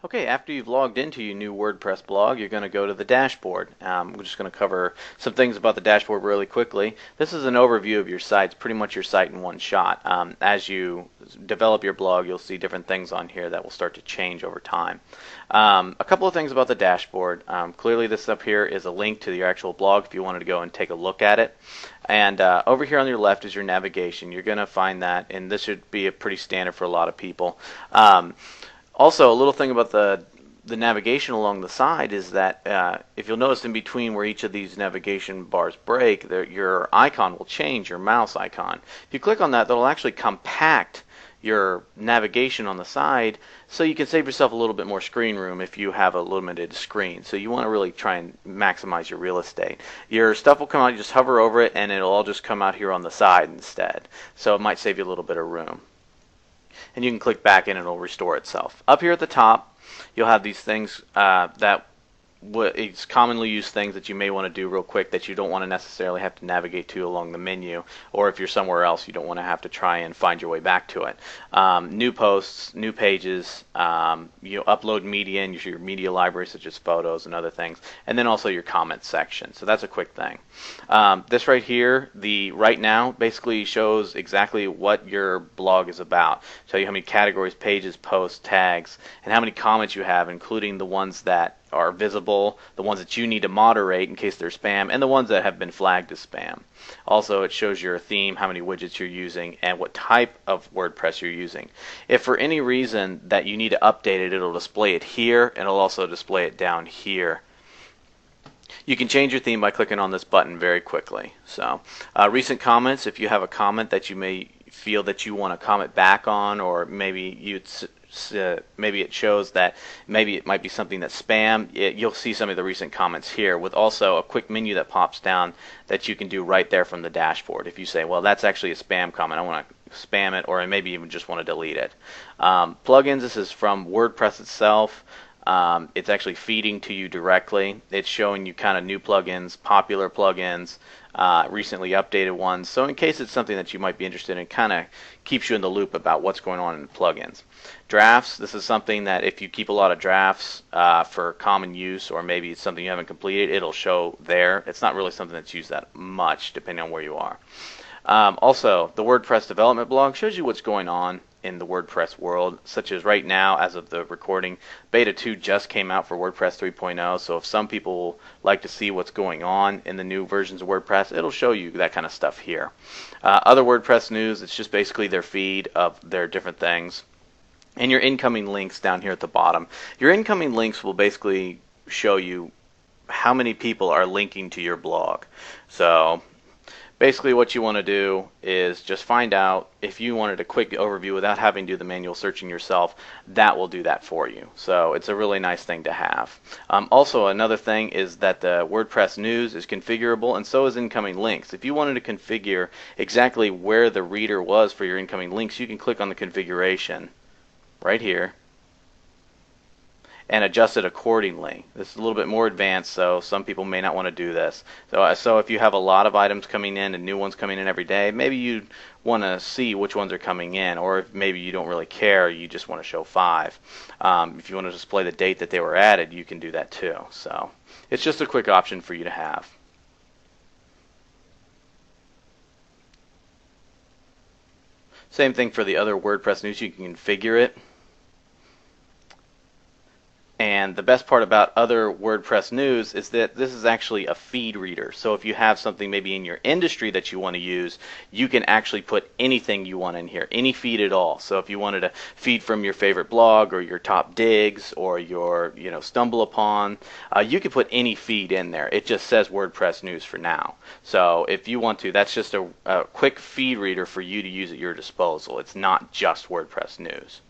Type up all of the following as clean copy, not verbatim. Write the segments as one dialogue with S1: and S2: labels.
S1: Okay, after you've logged into your new WordPress blog, you're going to go to the dashboard. We're just going to cover some things about the dashboard really quickly. This is an overview of your site. It's pretty much your site in one shot. As you develop your blog, you'll see different things on here that will start to change over time. A couple of things about the dashboard. Clearly this up here is a link to your actual blog if you wanted to go and take a look at it. And over here on your left is your navigation. You're going to find that, and this should be a pretty standard for a lot of people. Also, a little thing about the navigation along the side is that if you'll notice in between where each of these navigation bars break, your icon will change, your mouse icon. If you click on that, that'll actually compact your navigation on the side so you can save yourself a little bit more screen room if you have a limited screen. So you want to really try and maximize your real estate. Your stuff will come out, you just hover over it, and it'll all just come out here on the side instead. So it might save you a little bit of room. And you can click back and it'll restore itself. Up here at the top, you'll have these things it's commonly used things that you may want to do real quick that you don't want to necessarily have to navigate to along the menu, or if you're somewhere else you don't want to have to try and find your way back to it. New posts, new pages, you upload media in your media library such as photos and other things, and then also your comments section. So that's a quick thing. This right here, the right now, basically shows exactly what your blog is about. Show you how many categories, pages, posts, tags, and how many comments you have, including the ones that are visible, the ones that you need to moderate in case they're spam, and the ones that have been flagged as spam. Also, it shows your theme, how many widgets you're using, and what type of WordPress you're using. If for any reason that you need to update it, it'll display it here, and it'll also display it down here. You can change your theme by clicking on this button very quickly. So, recent comments, if you have a comment that you may feel that you want to comment back on, or maybe maybe it shows that maybe it might be something that's spam, you'll see some of the recent comments here with also a quick menu that pops down that you can do right there from the dashboard. If you say, well, that's actually a spam comment, I want to spam it, or maybe even just want to delete it. Plugins, this is from WordPress itself. It's actually feeding to you directly. It's showing you kind of new plugins, popular plugins, recently updated ones. So in case it's something that you might be interested in, it kind of keeps you in the loop about what's going on in the plugins. Drafts, this is something that if you keep a lot of drafts for common use, or maybe it's something you haven't completed, it'll show there. It's not really something that's used that much depending on where you are. Also, the WordPress development blog shows you what's going on in the WordPress world, such as right now, as of the recording, Beta 2 just came out for WordPress 3.0, so if some people like to see what's going on in the new versions of WordPress, it'll show you that kind of stuff here. Other WordPress news, it's just basically their feed of their different things. And your incoming links down here at the bottom. Your incoming links will basically show you how many people are linking to your blog. So basically what you want to do is just find out if you wanted a quick overview without having to do the manual searching yourself, that will do that for you. So it's a really nice thing to have. Also, another thing is that the WordPress news is configurable, and so is incoming links. If you wanted to configure exactly where the reader was for your incoming links, you can click on the configuration right here and adjust it accordingly. This is a little bit more advanced, so some people may not want to do this. So if you have a lot of items coming in and new ones coming in every day, maybe you want to see which ones are coming in, or if maybe you don't really care, you just want to show 5. If you want to display the date that they were added, you can do that too. So it's just a quick option for you to have. Same thing for the other WordPress news, you can configure it. And the best part about other WordPress news is that this is actually a feed reader. So if you have something maybe in your industry that you want to use, you can actually put anything you want in here, any feed at all. So if you wanted to feed from your favorite blog, or your top digs, or your stumble upon, you can put any feed in there. It just says WordPress news for now. So if you want to, that's just a quick feed reader for you to use at your disposal. It's not just WordPress news.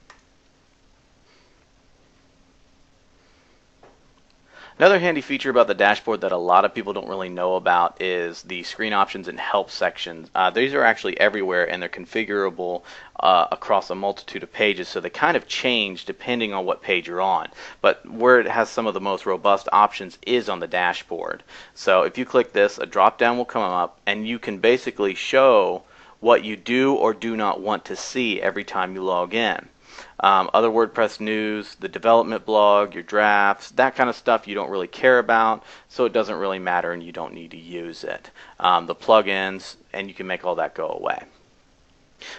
S1: Another handy feature about the dashboard that a lot of people don't really know about is the screen options and help sections. These are actually everywhere, and they're configurable across a multitude of pages, so they kind of change depending on what page you're on. But where it has some of the most robust options is on the dashboard. So if you click this, a drop down will come up, and you can basically show what you do or do not want to see every time you log in. Other WordPress news, the development blog, your drafts, that kind of stuff you don't really care about, so it doesn't really matter and you don't need to use it. The plugins, and you can make all that go away.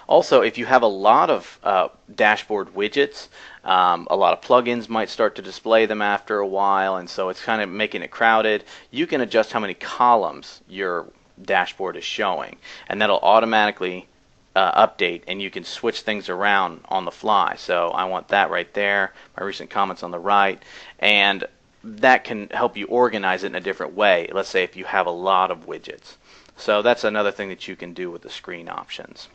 S1: Also, if you have a lot of dashboard widgets, a lot of plugins might start to display them after a while, and so it's kind of making it crowded. You can adjust how many columns your dashboard is showing, and that'll automatically update, and you can switch things around on the fly. So I want that right there, my recent comments on the right, and that can help you organize it in a different way. Let's say if you have a lot of widgets. So that's another thing that you can do with the screen options.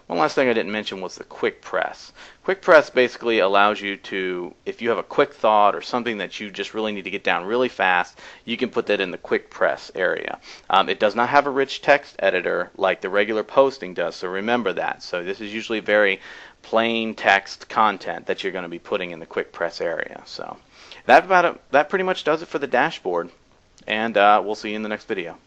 S1: One last thing I didn't mention was the quick press. Quick press basically allows you to, if you have a quick thought or something that you just really need to get down really fast, you can put that in the quick press area. It does not have a rich text editor like the regular posting does, so remember that. So this is usually very plain text content that you're going to be putting in the quick press area. So that pretty much does it for the dashboard, and we'll see you in the next video.